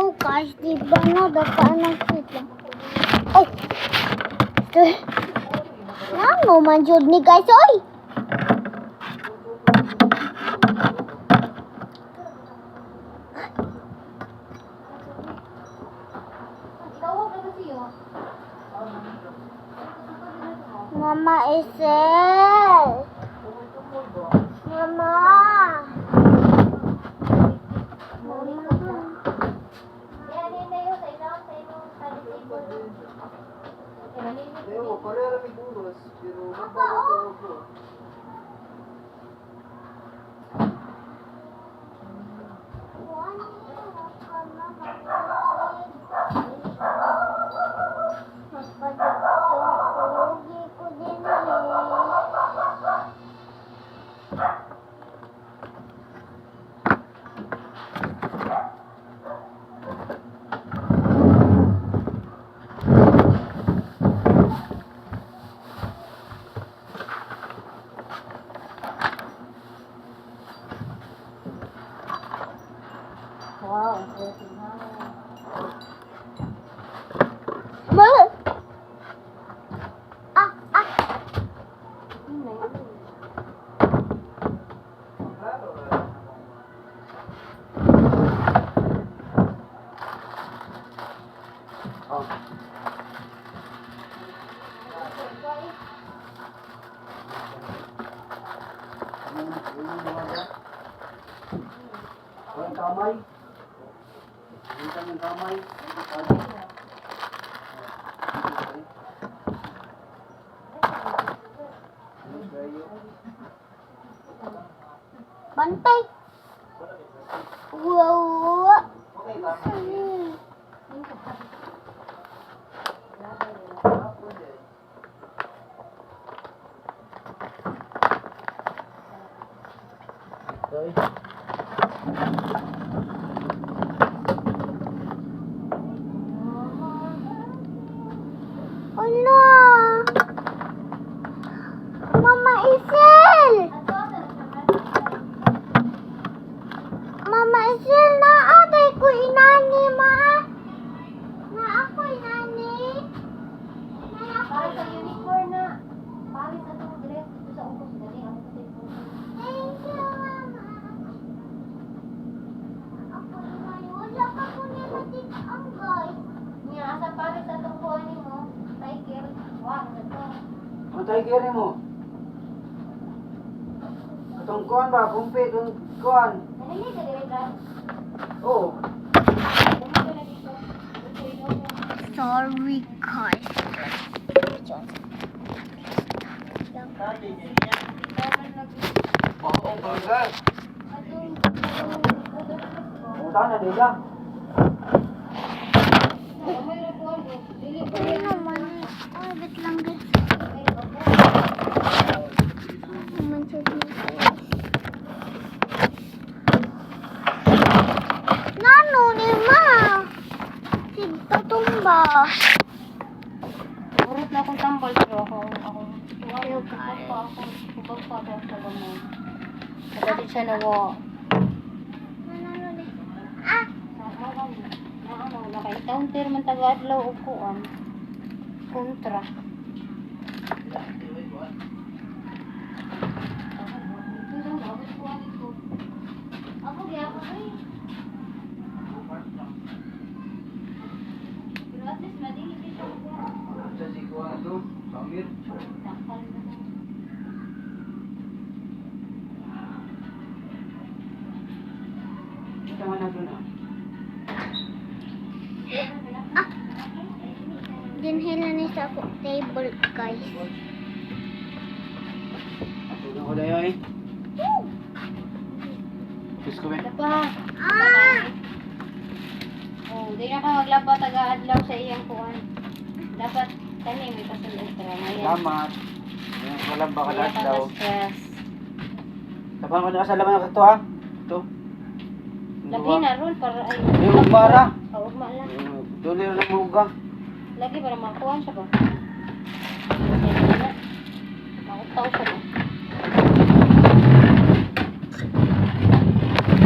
Wow, guys, di ba na dapat ng kita? Ay! Ano man jud ni guys, oy! Mama Isel! Mama! Ewan, pareha may buros, pero Papa, oh! Wow, ang pretty na. Bal! Ah! Ah! Oh. Ang kamay. Ang kamay. Bantay! Wow! Okay, tama. Ala! Mama Isel! Mama Isel, naaday ko inani, ma! Na ako inani! Na ako Para sa unicorn na. Palit na itong dress dito sa ukos. Dali, ang puti po. Thank you, mama! Ako inani, wala ka po niya matikang, guys. Nga, asa palit sa itong kuha ni mo. Tiger. Wow, ito. Ang tiger mo. Itong kuhan ba? Kumpi, itong kuhan. Nalili ka din, Brad. Oo. Dali ka na dito. Ito, ito. Sorry, guys. Oo, burger. Pumunta na nila. Hindi naman eh. Ay, wait lang, guys. Naman siya dito, guys. Nano ni ma? Sito tumba. Urot na akong tambal pero akong kubag pa daw sa gamon. Kapatid siya na wo. Nano ni? Ah! Naka-encounter man taga-adlaw o kuan. Kontra. Ako kaya ako rin. Pero at least madili siya ko. Sa si kuhan ito, Samir. Takal na. Ito man na doon ah. Dinhila ni sa ako table, guys. Tulong ko na yun eh. Diyos ko ba? Ano pa? Ah! Oh, hindi na ka maglaba taga-adlaw sa iyang kuan. Dapat kani may kasunod ka na yan. Salamat. Ayan, walang baka Kaya lahat daw. stress. Tapan ko na kasalaman ng ito ha. Ito. Lagi na ron para ay. Yung bara. Kaugma lang. Doon na ng muga. Lagi para makuha siya ba? Makutaw siya ba?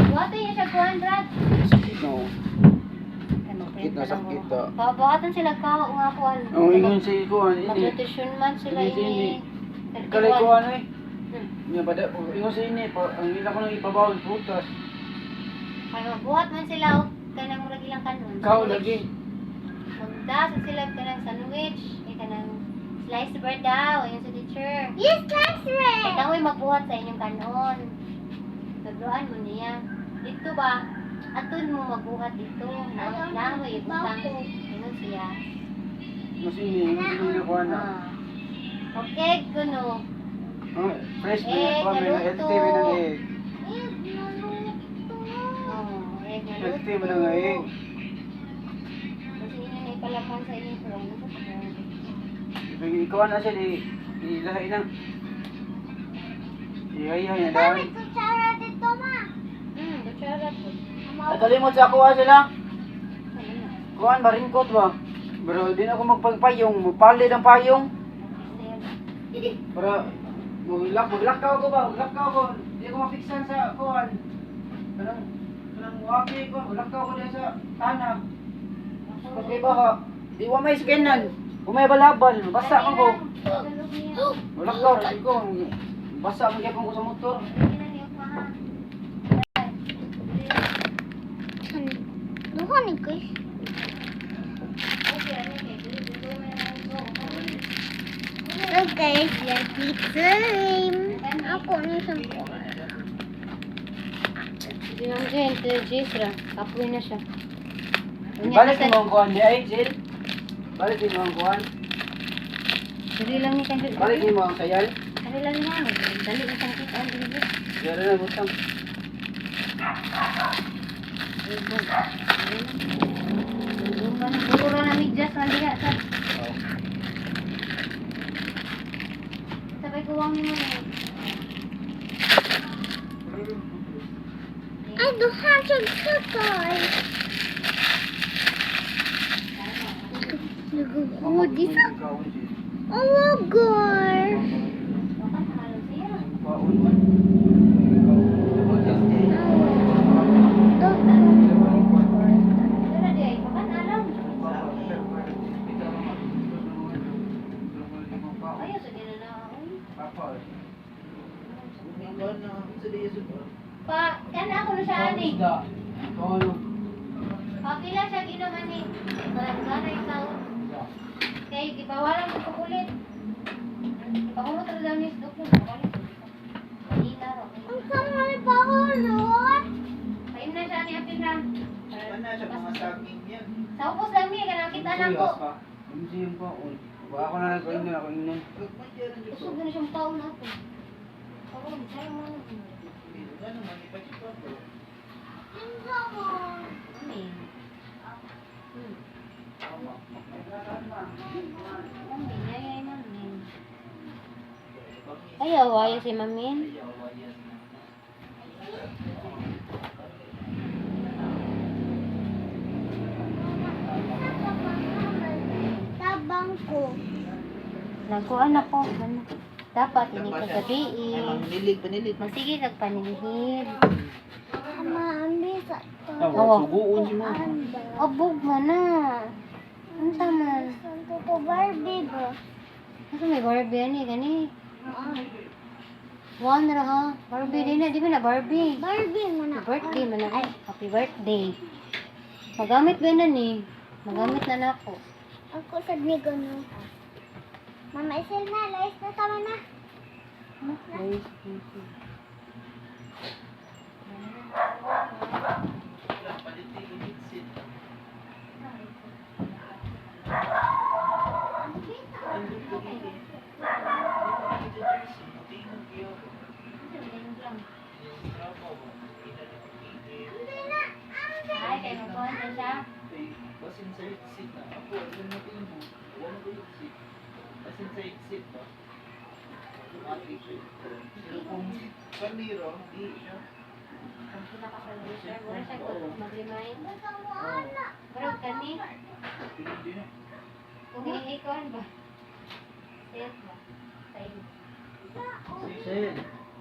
Wati niya siya kuhan, Brad. No. nasakit ta. Babakatan sila kao nga kuan. Ang ingon si kuan ini. Magnutrition man sila Ini, ini. Kalay kuan eh. Hmm. Nya pada ingon si ini ang ila ko nang ipabaw prutas. Kaya magbuhat man sila og kanang murag ilang kanon. Kao Sandwich. lagi. Magdasa sila kanang sandwich, kanang sliced bread daw, ayun sa teacher. Yes, that's right. Kaya magbuhat sa inyong kanon. Tagluan mo niya. Dito ba? Aton mo magbuhat dito. Nahoy ibutang. Ingon siya. Mas ini na kuan na. Okay, kuno. Oh, fresh Eh, na kuan na naluto. healthy man ang egg. Yes, naluto. Oh, egg na Healthy luto. man ang egg. Kasi yun ay palaman sa inyong kuwan. Ikaw na siya di ilahay na. Ihay-hay na Dami dahil. kutsara dito, ma. Kutsara po. Ay, kalimot sa kuha sila. Kuhan, maringkot ba? Pero di na ako magpagpayong, magpalid ang payong. Para maglakaw ko ba? Maglakaw ko. Di ako mafiksan sa kuhan. Kanang waki ko, maglakaw ko din sa tanag. Pagkay ba ka? Di wa may skinan. Kung may balabal, basa man ko. Maglakaw, di ko. Basa man ko sa motor. Luha ni Chris. So guys, let's eat time. Ako ni sa Hindi naman siya, ito Jisra. Kapoy na siya. Balik mo ang kuhan di ay, Jill. Balik mo ang kuhan. Dali lang ni Kanto. Balik mo ang sayal. Dali lang niya. Dali na siyang kita. Dali. Diyan na butang. Puro na midyas na diha sa. Sabay kuwang mo na. Ay, duha siya sakay. Nagugudi sa... Oh, God. Pa, kan ako na siya ani. Papila siya ginuman ni. Barangay ikaw. Kay gibawalan ko kulit. Pakulo tra daw ni doktor. Ina ro. Ang kamali pa ako, Lord. Kain na siya ni Apira. yan? Sa upos lang niya kanang kita na ko. Hindi yung pa. Ako na nagkain na ako inon. Usog na siyang taon na ako. Pakulo bisay mo. Amin. Ayaw, ayaw si Mamin. Tabang ko. Nagkuhan ako. Dapat ini ko sabihin. Panilig. Masige nagpanilihid. Ama, ambi sa to. Suguon si mo. Abog man na. Ano man? Santo ko Barbie ba? Kasi may Barbie ani gani. Ah, One ra ha. Barbie din na, di ba na Barbie? Barbie mo na. Happy birthday man na. Ay, happy birthday. Magamit ba na ni? Magamit na na ako. Ako sa gano. Mama, isil na. Layas na tama na. Ay, kay mo na siya. Basin sa exit na ako, alam mo din mo. Alam mo yung exit. Basin sa exit ba? Automatic siya. Pero kung kaniro, di siya. Ang pinaka-service siya, wala siya kung mag-remind. Pero kani, Hindi na. kung hihikuan ba? Safe ba? Time. Sir,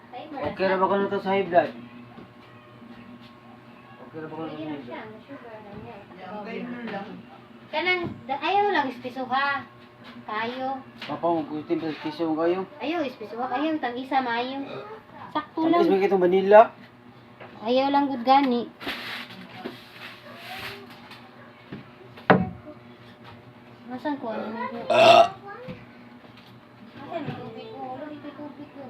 Timer. okay na ba ka na ito sa high blood? Okay na ba ka na ito sa Pwede high lang blood? siya, ang sugar na niya. Yung timer lang. Kanang, ayaw lang ispisuha. Kayo. Papa, magkutin sa piso kayo. Ayaw ispisuha kayo. Tang isa maayo. Sakto Ano is lang. ba kitong Manila? Ayaw lang gud gani. Masan ko ano nito? Masan may tubig ko? Wala dito tubig ko.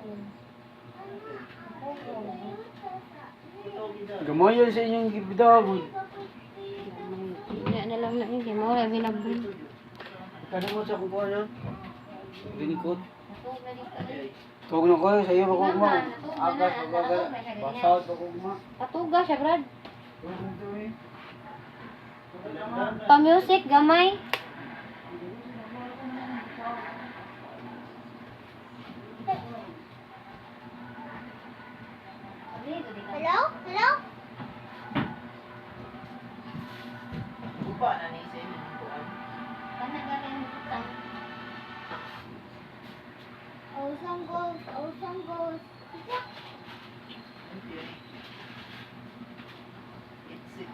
Gamay yan sa inyong gibidabod. Hindi na lang na hindi mo available. Kada mo sa kukuha niya? Linikot. Natog na dito. Tawag na kayo, sa iyo ako kuma. Natog na Agas, na. agas. Natog na siya Basaw ganyan. ako kuma. Patuga siya, Brad. Tawag nito eh. Pa-music, gamay. Hello? Hello? Upa na ni sa inyo. Kana galing utang. Awesome goals. Awesome goals.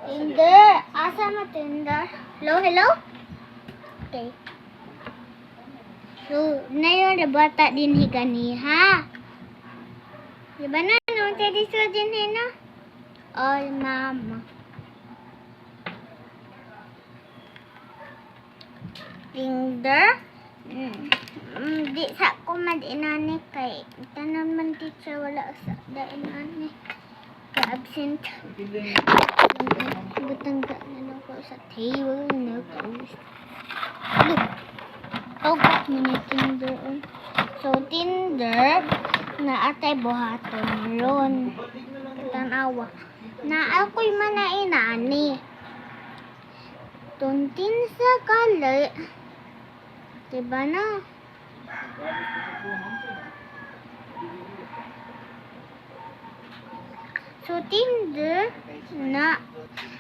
Tinder. Asa na Tinder? Hello? Hello? Okay. So, na yun na bata din higaniha. Diba na naman tayo dito din na? All mama. Tinder? Di sa ko madinani kay tanan man teacher wala sa dainani. Ka-absent. Butangga na lang ko sa table na ko. Look. Tawag mo ni Tinder. So, Tinder na atay buhaton ron. Tanawa. Na ako'y manainani. Tuntin sa kali. Diba na? So, Tinder na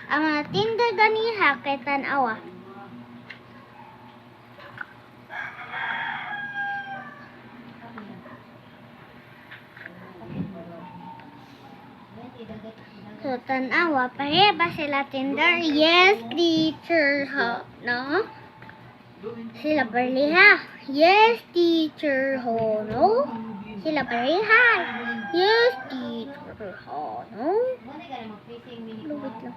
ang mga Tinder ganiha kay tanawa. So, tanawa, pareha ba sila Tinder? Yes, teacher, ho. No? Sila pareha. Yes, teacher, ho. No? Sila pareha. Yes, teacher, ho. No? Muna ka na mag-facing mini Lubit lang.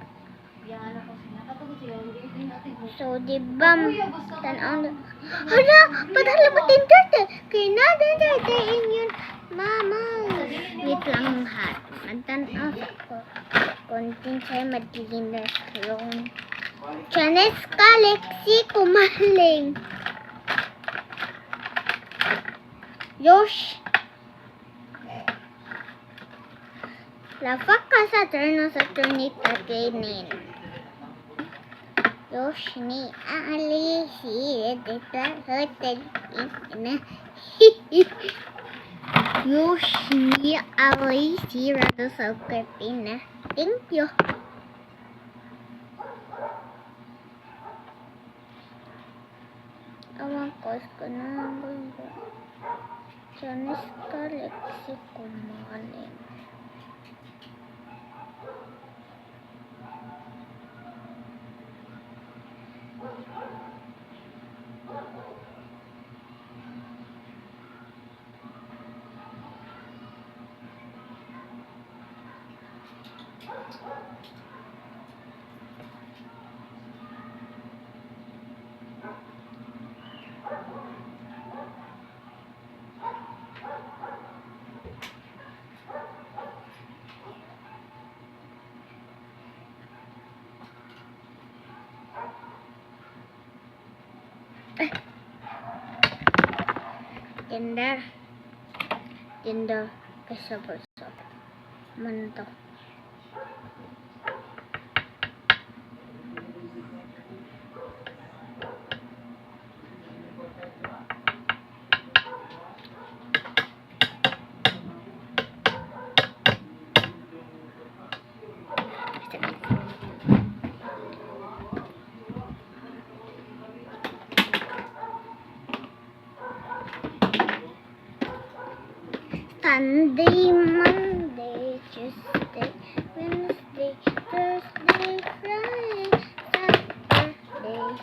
Yang ano ko sila. Katugod sila. Hindi natin mo. So, di ba, tanaw. Hala, padala mo Tinder, te. Kaya na, Tinder, yun. Mama. Wait lang, hat. Magtanaw sa ko. Konting sa'yo magiging na long. Chanes Galaxy kumaling. Yosh. Lafak ka sa turno sa turnita kainin. Yosh ni alisi dita hotel ina. Yosh ni alisi rado sa kapina. Thank you. Awang kos ko na gulo. Chinese Galaxy kumaling. Tinder. Tinder. Kasabot-sabot. Manto. Sunday, Monday, Tuesday, Wednesday, Thursday, Friday, Saturday,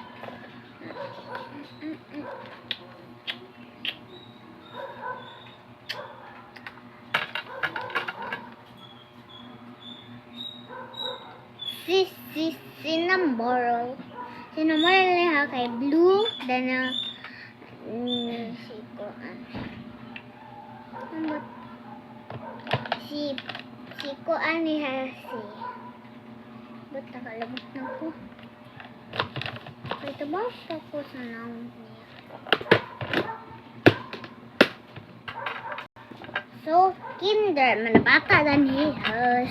Cinnamoroll. Cinnamoroll niya kay blue. Dan na si Kuan. Ano ba? Si Kuan niya si. Ba't nakalabot na ko? Ito ba? Tapos na lang niya. So, kinder. Malabata ganihas.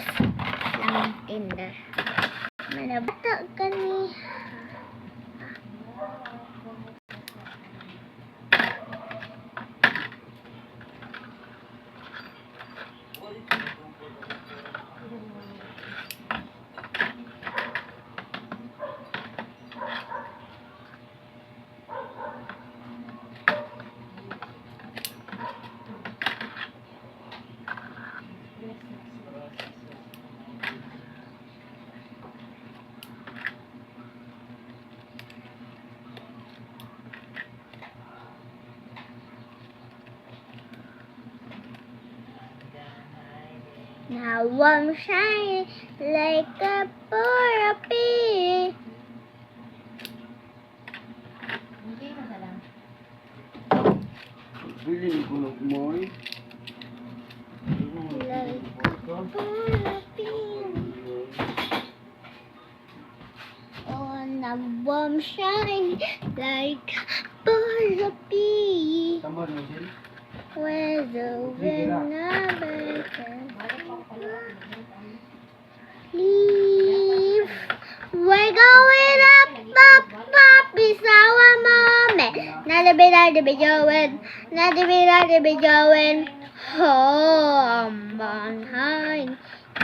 Lang kinder. Malabata ganihas. Now I'm shining like a puppy. Hindi na sa lang. Bilin ko ng moy. Like a puppy. Oh, now I'm shining like a puppy. Tama mo din. Where's the wind never can leave? We're going up the puppy sour moment. Not a bit going. Not a bit going. Home on high.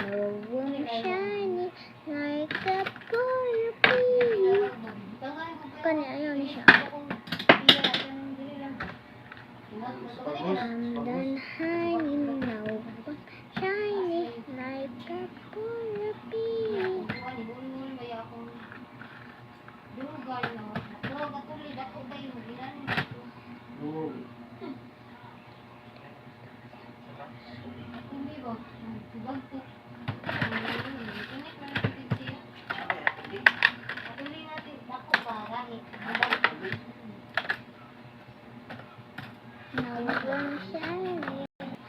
No one shining like a puppy. Kanya yun siya. I'm done hiding now, shining like a puppy. Now I'm shining like a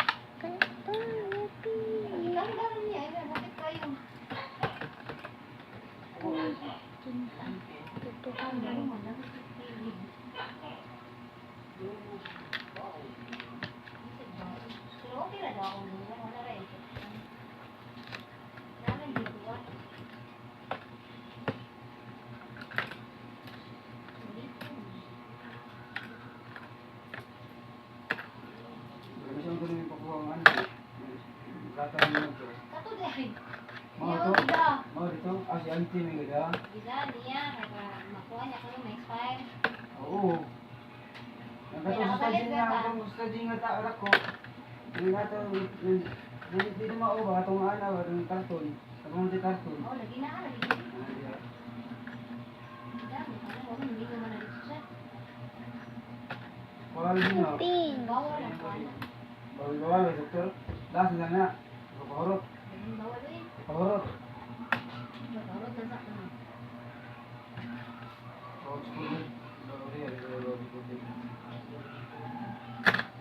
puppy. Tutukan mo. Gusto ko rin pakuhangan. Katahan mo ito. Mau to? Mau dito? Ah, si auntie may gada? Oo. Nagkatong study nga ta ko. Hindi nga ito, hindi na mauba, itong ana, itong karton. Itong karton. Wala din na. Pink. Bawal, doktor. Das lang na. Pahorot. Pahorot.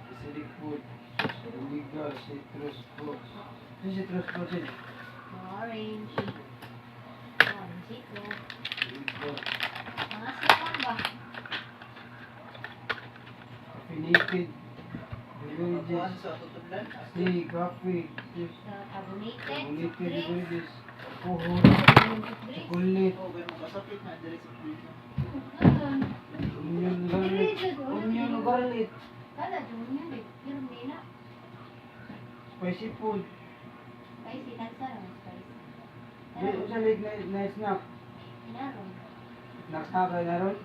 Acidic food. Illegal citrus fruits. Ano citrus fruits yun? Orange. Illegal. Illegal. Mga sipon ba? Caffeinated. Beverages. Tea, coffee. Juice. Carbonated. Carbonated Drinks. beverages. Alcohol. Drinks. Chocolate. Onion garlic. Onion garlic. Kada dun yun eh. Yung nina. Spicy food. Spicy. Nagsa naman spicy. Di, sa lig na snack. Inaron. Snacks na kayo na ron?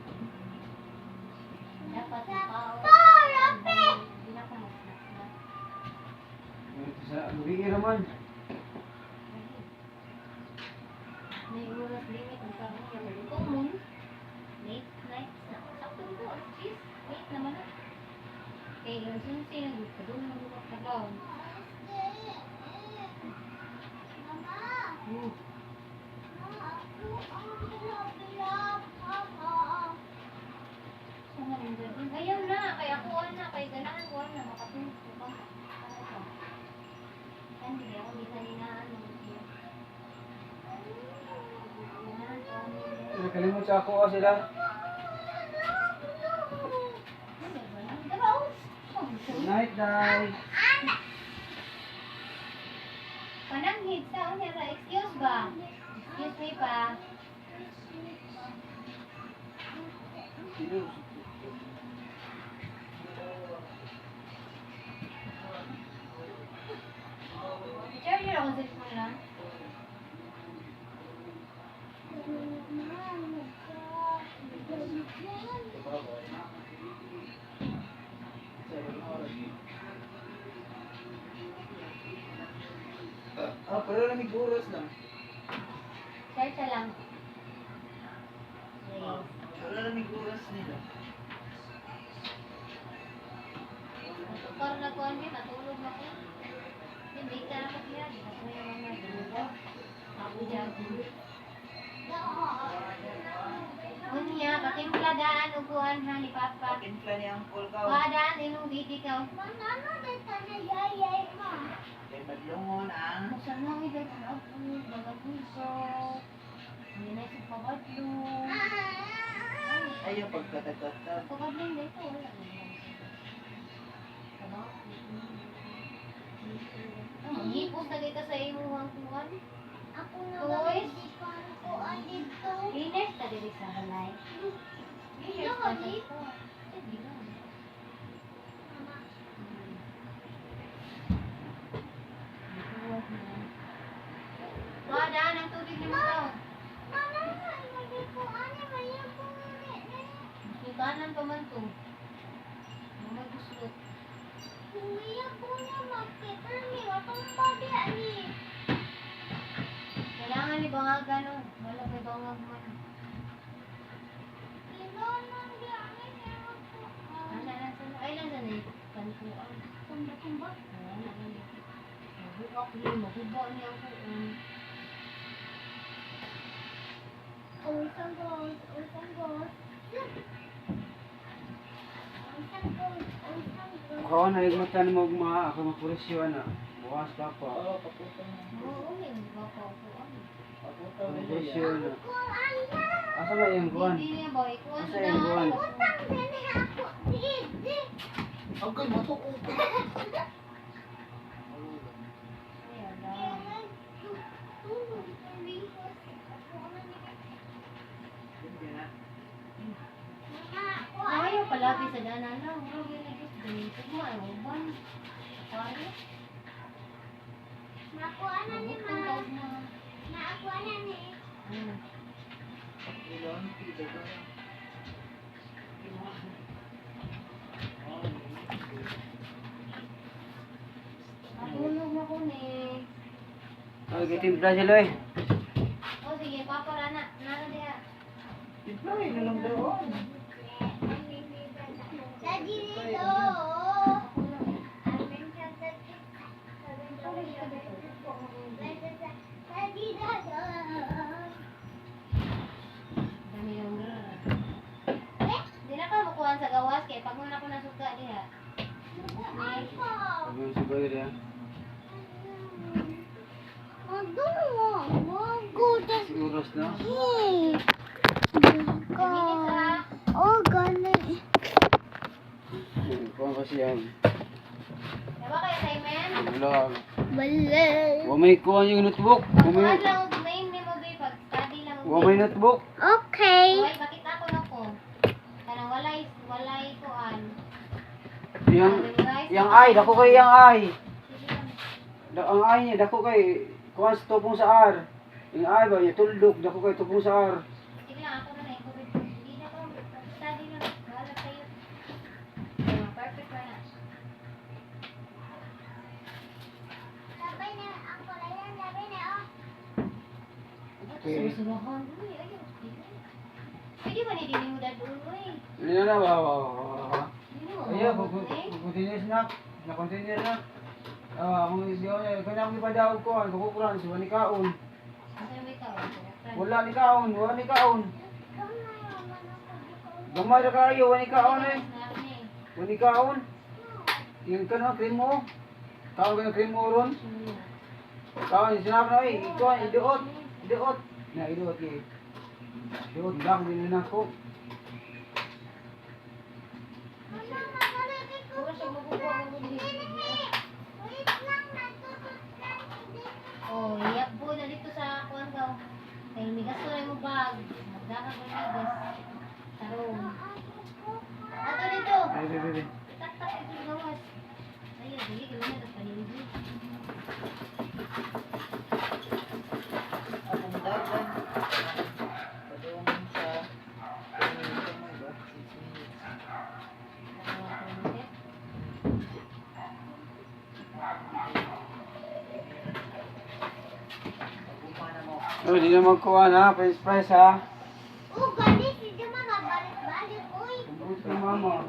Dapat ipao. Hindi na ko mag-snacks na. Ito sa lugi raman. May oras limit ang kami niya. Common. Late night snack. Sakto nito. Cheese. Wait naman na. Eh, yung sunsi na gusto. Doon na bukas na daw. Mama. Hmm. Mama, ako. Nakalimut sa ako sila. Good night, Day. Pananghid sa unya excuse ba? Excuse me pa. Charger ako sa phone lang. Pero lamig oras lang. Charger lang. Pero lamig oras nila. Tukar na ko niya, natulog na ko. Hindi ka na kaya. Ako yung mga dugo. Ako dyan. Unya, patimpla daan upuan ha ni Papa. Timpla niya ang pool ka. Wadaan inong biti ka. Manano dito na yayay mo? Kay Badlongon ang. Musa na ito sa ako. Magapuso. Hindi na sa pabadlo. Ayaw pagkatatatap. Pabadlo dito. Wala naman. Hipos na dito sa imuhang tuwan. Ako na Toys? hindi ko ano dito. Ines ka dito sa balay. Ines ka dito. Wadaan ang tubig ni mo daw. Manano hindi ko ano maya po Yung kanan pa man to. Mga guslot. Maya po na makita ni watong padi ani. Kailangan ni bangag ano. Wala may bangag man. Kailangan di ani ko. Ano na sa ay lang sa ni kantuan. Kumba. Wala na ni. Mahubak ni mahubak niya ako. Usang goes. Ako nalimutan mo mga ako mapurisyo na. Bukas pa pa. Oo, may baka ako. Mapurisyo na. Asa ba yung buwan? Hindi niya ba ikuan Asa yung buwan? Utang din ako. Di. Okay, mato ko. Ayan lang. Ayaw palagi sa danan lang. Huwag yung nag-gusto. Tugma, uban. Pare. Nakuha na ni Bukong Ma. tawag na. Nakuha na ni. Ano? Natulog na ko ni. Okay, timpla sila eh. O sige, papara na. Nara diya. Timpla eh, nalang doon. Daddy dito. Daddy dito. Dami yung di na ka makuha sa gawas kaya pag muna ko nasuka diha. Sabi mo si Boy rin. Si Uros na. Oh, ganun. Kuha ko siya. Diba kayo assignment? Vlog. Balay. Huwag may kuha yung notebook. Kuha lang og main ni mo be pag study lang og Huwag may notebook. Okay. Why bakit ako na ko? Kanang walay kuan. Yang ay, dako kay yang ay. Ang ay niya, dako kay kuha sa tupong sa R. Yung ay ba, yung tuldok, dako kay tupong sa R. Sige lang ako na na ikaw. Hindi na ko study lang. Wala kayo. Perfect na na. Sabay na ang kulayan, sabay na oh. Okay. Susubahan. Uy, ayun. Pwede ba ni dini mo dadun, uy? Hindi na ba? Dini mo. Ayaw, Eh? continuous na. Na-continue na. Kung hindi ako niya, kanya akong ipadaog ko, ang kukukuran, si Wani Kaon. Asa may ka? Wala ni Kaon, wala ni Kaon. Gamay na kayo, Wani Kaon eh. Wani Kaon. Yung ka na, cream mo. Kaon ka na cream mo ron. Kaon, sinabi na eh, ikaw, iduot. Iduot. Na, iduot eh. Yun lang, din na ako. Puro siya mabubuha ng Wait lang, natutunan hindi. Oh, iyak po na dito sa kuwan daw. Kaya migas ko na mo bag. Magdaka ko migas. Tarong. Ato dito. Bebe. Tak ito sa gawas. Ayun, sige, gawin na ito panindi. Ang dagan. Padungan sa 10 minutes mo ba? 6 minutes. Pagumana mo. Oh, di naman kuha na, price ha. Oh, galit. Hindi man mabalik-balik. Uy. Kumbut ka mama.